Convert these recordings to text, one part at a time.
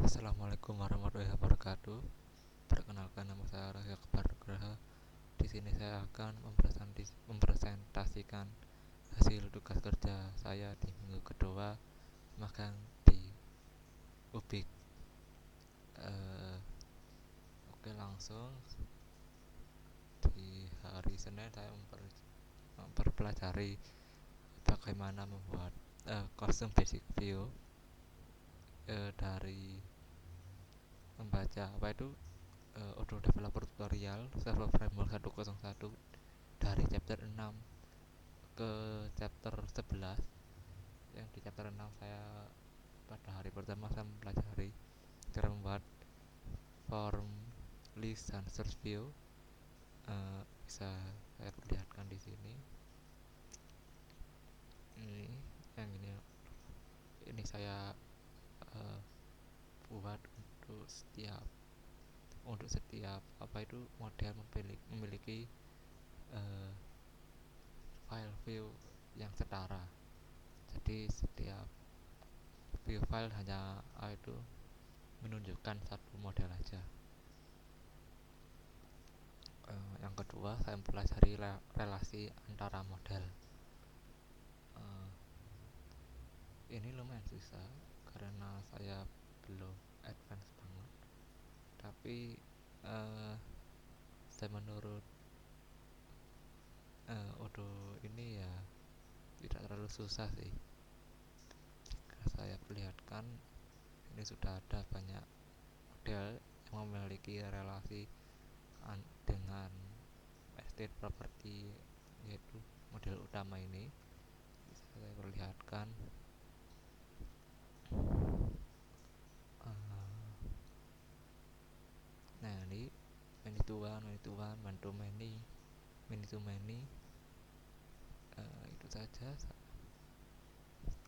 Assalamualaikum warahmatullahi wabarakatuh. Perkenalkan, nama saya Rahya Kepargraha. Di sini saya akan mempresentasikan hasil tugas kerja saya di minggu kedua magang di UBIK. Oke, langsung di hari Senin saya mempelajari bagaimana membuat custom basic view dari membaca Auto Developer Tutorial Server Framework 101 dari chapter 6 ke chapter 11. Yang di chapter 6 saya pada hari pertama saya mempelajari cara membuat form list dan search view. Bisa saya perlihatkan di sini. Ini saya buat untuk setiap model memiliki file view yang setara. Jadi setiap view file hanya menunjukkan satu model aja. Yang kedua, saya mempelajari relasi antara model. Ini lumayan susah karena saya belum advance banget, tapi saya menurut Odo ini ya tidak terlalu susah sih. Saya perlihatkan ini sudah ada banyak model yang memiliki relasi dengan state property, yaitu model utama ini. Bisa saya perlihatkan. Nah, ini many to one, many to many. Itu saja.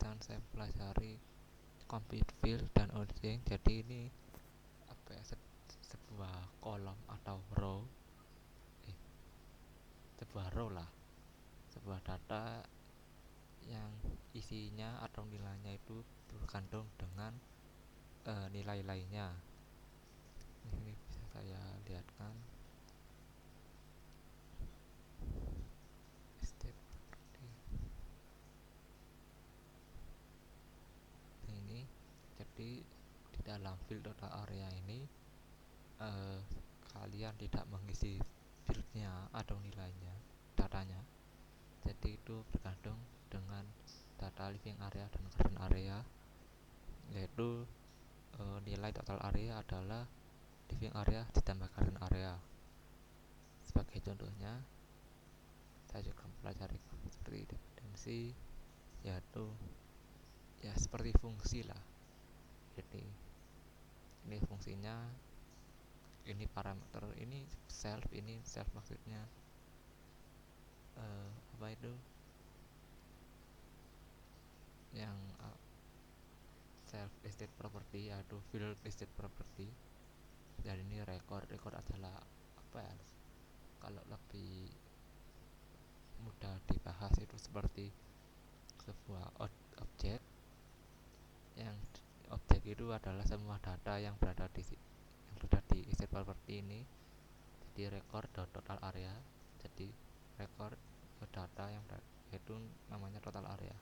Dan saya pelajari complete field dan origin. Jadi ini sebuah kolom atau row, sebuah data yang isinya atau nilainya itu bergantung dengan nilai lainnya. Ini bisa saya lihatkan. Step ini, jadi di dalam field total area ini kalian tidak mengisi fieldnya atau nilainya, datanya. Jadi itu bergantung dengan data living area dan current area, yaitu nilai total area adalah living area ditambah current area. Sebagai contohnya, saya juga mempelajari seperti dependensi, yaitu ya seperti fungsi lah. Jadi ini fungsinya, ini parameter, ini self maksudnya yang self estate property, yaitu field estate property. Dan ini record adalah kalau lebih mudah dibahas itu seperti sebuah objek, yang objek itu adalah semua data yang berada di estate property ini. Jadi record total area, jadi record data yang itu namanya total area.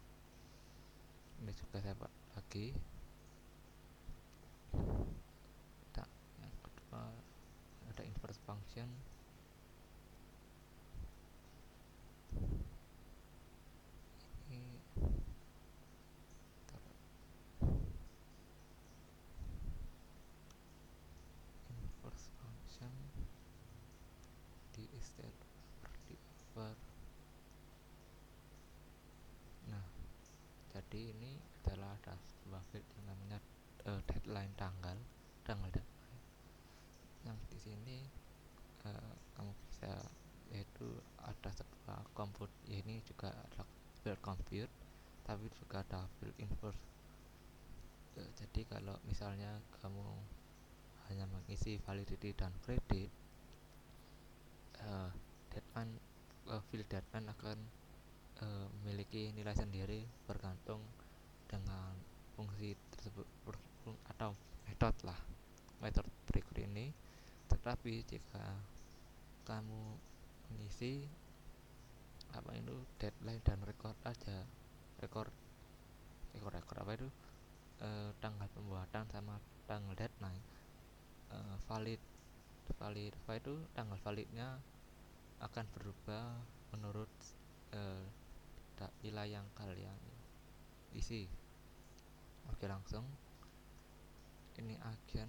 Ini juga saya buat lagi. Yang kedua ada inverse function. Ini inverse function di estate property over. Nah, jadi ini adalah ada sebuah field yang namanya deadline, tanggal deadline. Yang di sini kamu bisa, yaitu ada sebuah compute, ya ini juga ada field compute, tapi juga ada field inverse. Jadi kalau misalnya kamu hanya mengisi validity dan credit, deadline field deadline akan memiliki nilai sendiri bergantung dengan fungsi tersebut atau metode lah. rapi jika kamu mengisi apa itu deadline dan record aja, record apa itu, tanggal pembuatan sama tanggal deadline, valid valid apa itu, tanggal validnya akan berubah menurut eh, nilai yang kalian isi. Oke, langsung ini action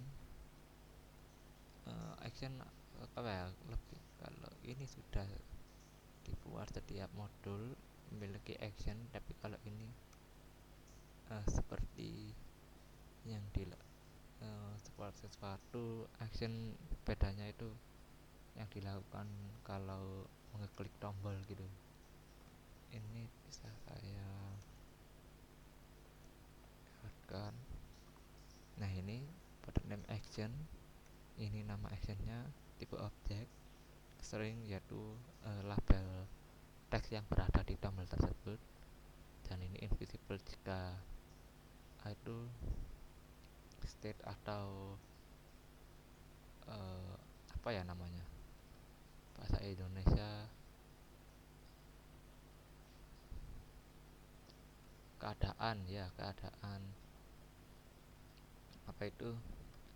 apa ya, lebih kalau ini sudah dibuat setiap modul memiliki action, tapi kalau ini seperti yang di seperti sesuatu action, bedanya itu yang dilakukan kalau mengeklik tombol gitu. Ini bisa saya lihatkan. Nah, ini pada name action, ini nama actionnya, tipe objek, string yaitu label teks yang berada di tombol tersebut, dan ini invisible jika itu state atau apa ya namanya bahasa Indonesia, keadaan ya, keadaan apa itu,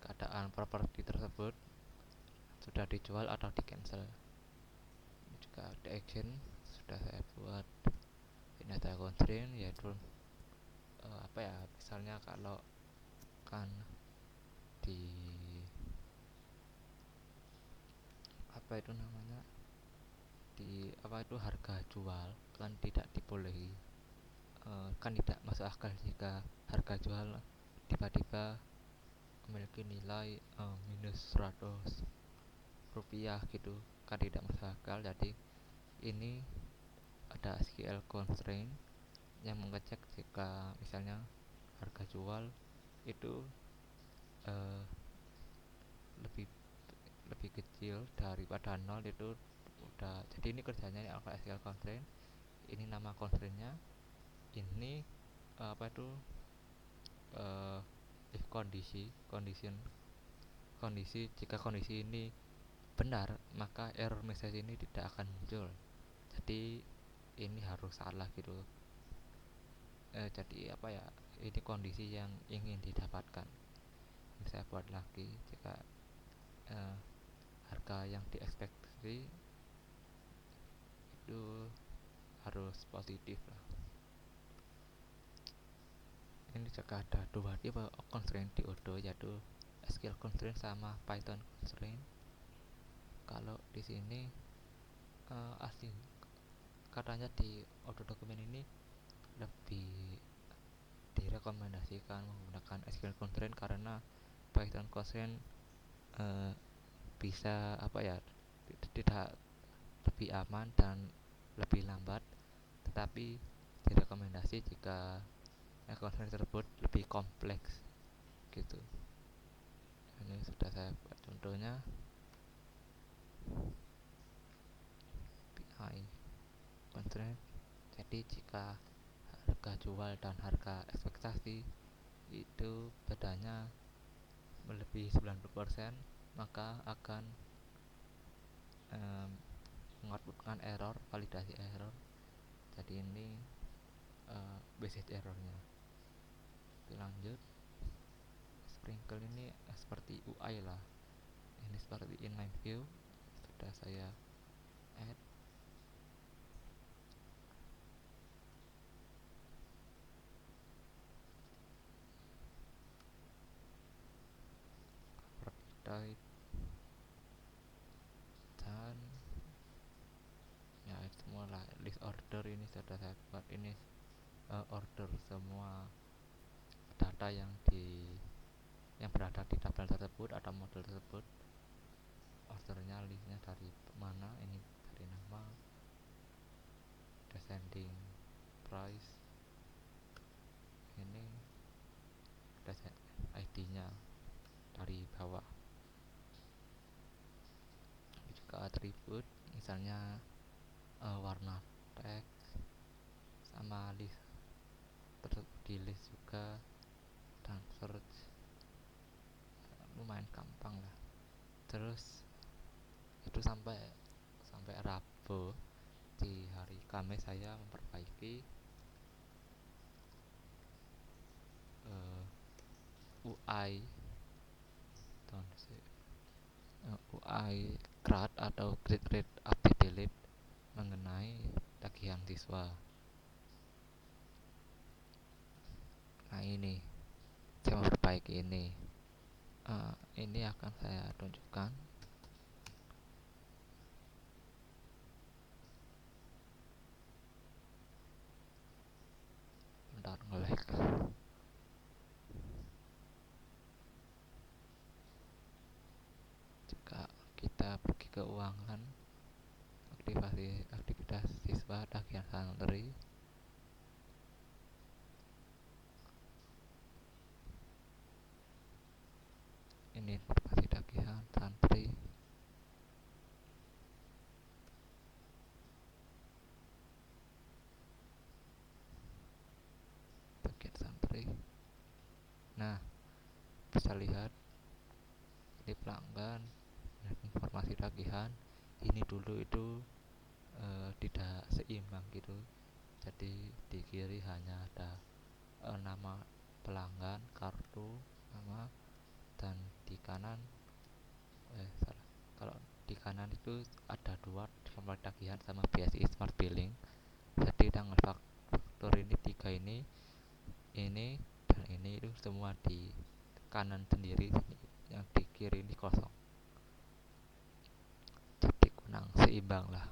keadaan properti tersebut sudah dijual atau di cancel. Ini juga ada action, sudah saya buat. Ini ada constraint yaitu apa ya, misalnya kalau kan di apa itu namanya, di apa itu harga jual kan tidak dibolehi, kan tidak masuk akal jika harga jual tiba-tiba memiliki nilai minus 100 rupiah gitu, kan tidak masuk akal. Jadi ini ada SQL constraint yang mengecek jika misalnya harga jual itu uh, lebih lebih kecil daripada 0, itu udah. Jadi ini kerjanya ini alpha SQL constraint, ini nama constraintnya. Ini apa itu, if kondisi jika kondisi ini benar, maka error message ini tidak akan muncul. Jadi ini harus salah gitu. Jadi apa ya, ini kondisi yang ingin didapatkan. Ini saya buat lagi, jika harga yang diekspektasi itu harus positif lah. Ini juga ada dua tipe constraint di Odoo, yaitu SQL constraint sama Python constraint. Kalau di sini asli katanya di Odoo dokumen ini lebih direkomendasikan menggunakan SQL constraint karena Python constraint bisa apa ya, tidak lebih aman dan lebih lambat, tetapi direkomendasi jika constraint tersebut lebih kompleks gitu. Ini sudah saya buat contohnya. PI constraint, jadi jika harga jual dan harga ekspektasi itu bedanya melebihi 90%, maka akan mengoutputkan error, validasi error. Jadi ini basic errornya. Oke, lanjut. Sprinkle ini seperti UI lah, ini seperti inline view, sudah saya add. Type dan ya semua lah. List order ini sudah saya buat, ini order semua data yang berada di tabel tersebut atau model tersebut. Ordernya, listnya dari mana, ini dari nama, descending price, ini ID-nya dari bawah. Ini juga atribut, misalnya warna teks sama list, terus di list juga, dan search lumayan gampang lah. Terus itu sampai sampai Rabu. Di hari Kamis saya memperbaiki UI tahun UI CRAD atau Grade Rate Update Delete mengenai tagihan siswa. Nah ini saya memperbaiki ini. Ini akan saya tunjukkan. Bentar, nge-lag. Jika kita pergi ke keuangan, aktivasi aktivitas siswa tagihan santri, ini informasi tagihan santri, tagihan santri. Nah, bisa lihat ini pelanggan, informasi tagihan. Ini dulu itu tidak seimbang gitu. Jadi di kiri hanya ada nama pelanggan, kartu, nama, dan di kanan salah. Kalau di kanan itu ada dua, sama tagihan sama BSI Smart Billing. Jadi tanggal faktur ini tiga ini dan ini itu semua di kanan sendiri, yang di kiri ini kosong. Jadi kurang seimbang lah.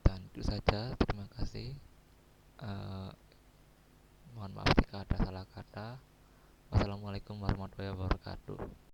Dan itu saja, terima kasih. Eh, Mohon maaf jika ada salah kata. Wassalamualaikum warahmatullahi wabarakatuh.